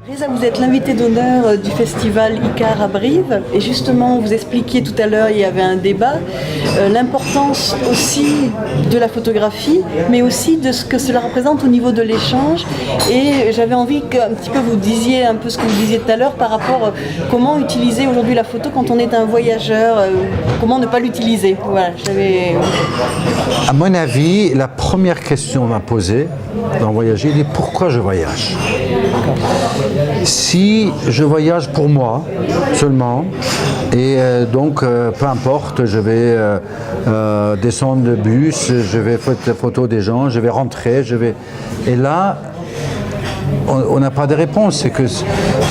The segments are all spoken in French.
Reza, vous êtes l'invité d'honneur du festival Icar à Brive et justement vous expliquiez tout à l'heure, il y avait un débat, l'importance aussi de la photographie mais aussi de ce que cela représente au niveau de l'échange et j'avais envie qu'un petit peu vous disiez un peu ce que vous disiez tout à l'heure par rapport à comment utiliser aujourd'hui la photo quand on est un voyageur, comment ne pas l'utiliser. Voilà, À mon avis, la première question à poser dans voyager, c'est pourquoi je voyage. Si je voyage pour moi seulement, et donc peu importe, je vais descendre le bus, je vais faire des photos des gens, je vais rentrer, et là, on n'a pas de réponse.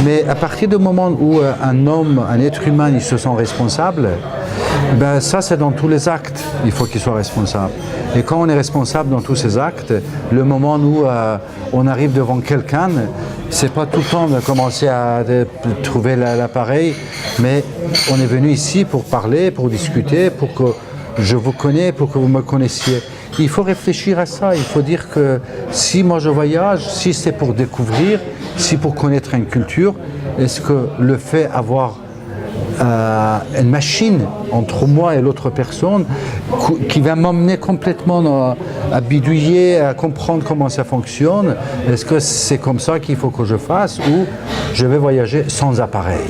Mais à partir du moment où un être humain, il se sent responsable, ben ça c'est dans tous les actes, il faut qu'il soit responsable. Et quand on est responsable dans tous ces actes, le moment où on arrive devant quelqu'un, c'est pas tout le temps de commencer à trouver l'appareil, mais on est venu ici pour parler, pour discuter, pour que je vous connaisse, pour que vous me connaissiez. Il faut réfléchir à ça, il faut dire que si moi je voyage, si c'est pour découvrir, si pour connaître une culture, est-ce que le fait d'avoir une machine entre moi et l'autre personne qui va m'emmener complètement à bidouiller, à comprendre comment ça fonctionne, est-ce que c'est comme ça qu'il faut que je fasse ou je vais voyager sans appareil?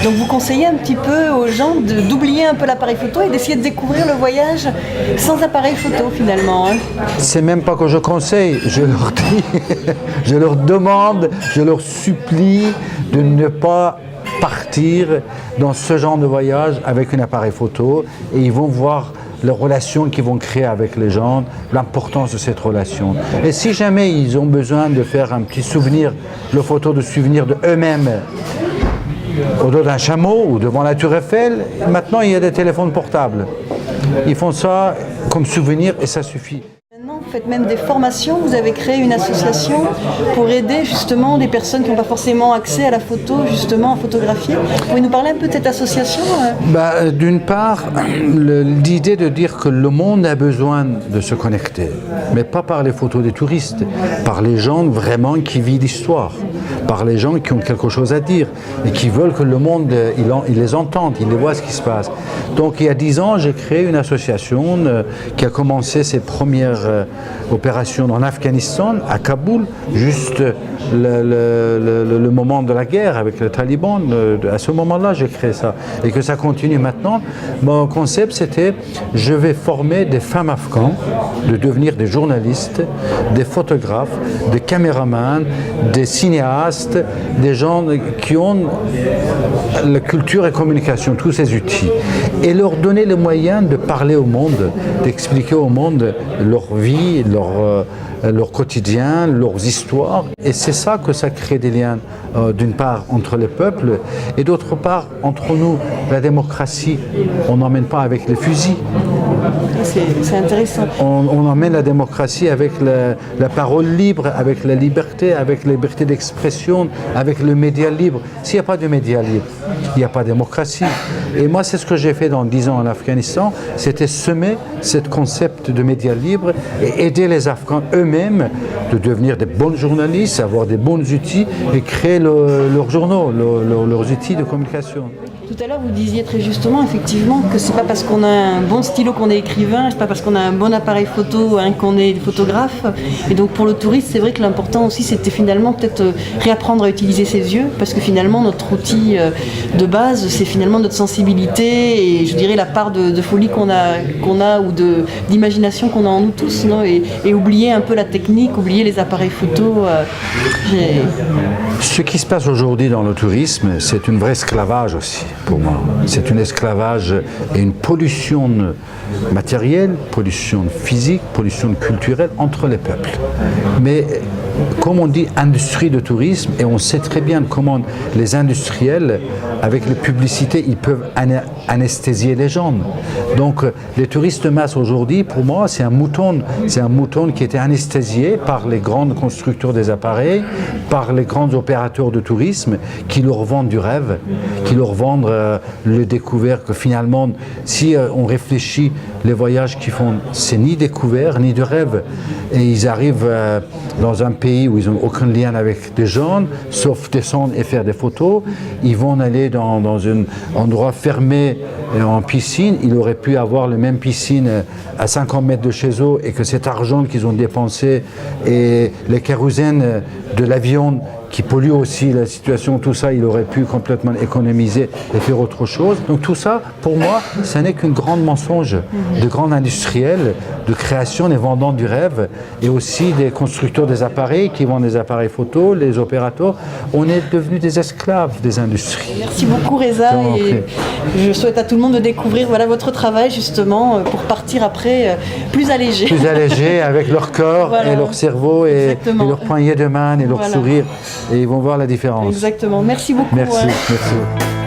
Donc vous conseillez un petit peu aux gens d'oublier un peu l'appareil photo et d'essayer de découvrir le voyage sans appareil photo finalement, hein? C'est même pas que je conseille, je leur dis, je leur demande, je leur supplie de ne pas partir dans ce genre de voyage avec un appareil photo et ils vont voir les relations qu'ils vont créer avec les gens, l'importance de cette relation. Et si jamais ils ont besoin de faire un petit souvenir, le photo de souvenir de eux-mêmes au dos d'un chameau ou devant la Tour Eiffel, maintenant il y a des téléphones portables. Ils font ça comme souvenir et ça suffit. Vous faites même des formations, vous avez créé une association pour aider justement des personnes qui n'ont pas forcément accès à la photo, justement à photographier. Vous pouvez nous parler un peu de cette association? D'une part, l'idée de dire que le monde a besoin de se connecter, mais pas par les photos des touristes, par les gens vraiment qui vivent l'histoire, par les gens qui ont quelque chose à dire et qui veulent que le monde, ils les entendent, ils les voient ce qui se passe. Donc il y a 10 ans, j'ai créé une association qui a commencé ses premières opération en Afghanistan, à Kaboul, juste le moment de la guerre avec les talibans. À ce moment-là, j'ai créé ça. Et que ça continue maintenant. Mon concept, c'était je vais former des femmes afghanes de devenir des journalistes, des photographes, des caméramans, des cinéastes, des gens qui ont la culture et communication, tous ces outils. Et leur donner les moyens de parler au monde, d'expliquer au monde leur vie, leur quotidien, leurs histoires. Et c'est ça que ça crée des liens, d'une part, entre les peuples, et d'autre part, entre nous. La démocratie, on n'emmène pas avec les fusils. C'est intéressant. On emmène la démocratie avec la parole libre, avec la liberté d'expression, avec le média libre. S'il n'y a pas de média libre, il n'y a pas de démocratie. Et moi, c'est ce que j'ai fait dans 10 ans en Afghanistan, c'était semer ce concept de média libre et aider les Afghans eux-mêmes de devenir des bons journalistes, avoir des bons outils et créer leurs journaux, leurs outils de communication. Tout à l'heure, vous disiez très justement, effectivement, que c'est pas parce qu'on a un bon stylo qu'on est écrivain, c'est pas parce qu'on a un bon appareil photo qu'on est photographe. Et donc pour le touriste, c'est vrai que l'important aussi, c'était finalement peut-être réapprendre à utiliser ses yeux, parce que finalement, notre outil de base, c'est finalement notre sensibilité et je dirais la part de folie qu'on a ou d'imagination qu'on a en nous tous, non, et oublier un peu la technique, oublier les appareils photo. Ce qui se passe aujourd'hui dans le tourisme, c'est un vrai esclavage aussi. Pour moi, c'est un esclavage et une pollution matérielle, pollution physique, pollution culturelle entre les peuples. Mais comme on dit, industrie de tourisme, et on sait très bien comment les industriels, avec les publicités, ils peuvent anesthésier les gens. Donc les touristes de masse aujourd'hui, pour moi, c'est un mouton qui était anesthésié par les grands constructeurs des appareils, par les grands opérateurs de tourisme qui leur vendent du rêve, qui leur vendent le découvert que finalement, si on réfléchit, les voyages qu'ils font, c'est ni découvert ni de rêve. Et ils arrivent dans un pays où ils n'ont aucun lien avec des gens, sauf descendre et faire des photos. Ils vont aller dans un endroit fermé en piscine. Ils auraient pu avoir la même piscine à 50 mètres de chez eux et que cet argent qu'ils ont dépensé et les kérosènes de l'avion qui pollue aussi la situation, tout ça, il aurait pu complètement économiser et faire autre chose. Donc tout ça, pour moi, ce n'est qu'un grand mensonge de grands industriels, de création des vendants du rêve et aussi des constructeurs des appareils qui vendent des appareils photo, les opérateurs. On est devenus des esclaves des industries. Merci beaucoup Reza Donc, et je souhaite à tout le monde de découvrir votre travail justement pour partir après plus allégé. Plus allégés avec leur corps Voilà. et leur cerveau et leur poignée de main et leur Voilà. sourire et ils vont voir la différence. Exactement. Merci beaucoup. Merci. Merci.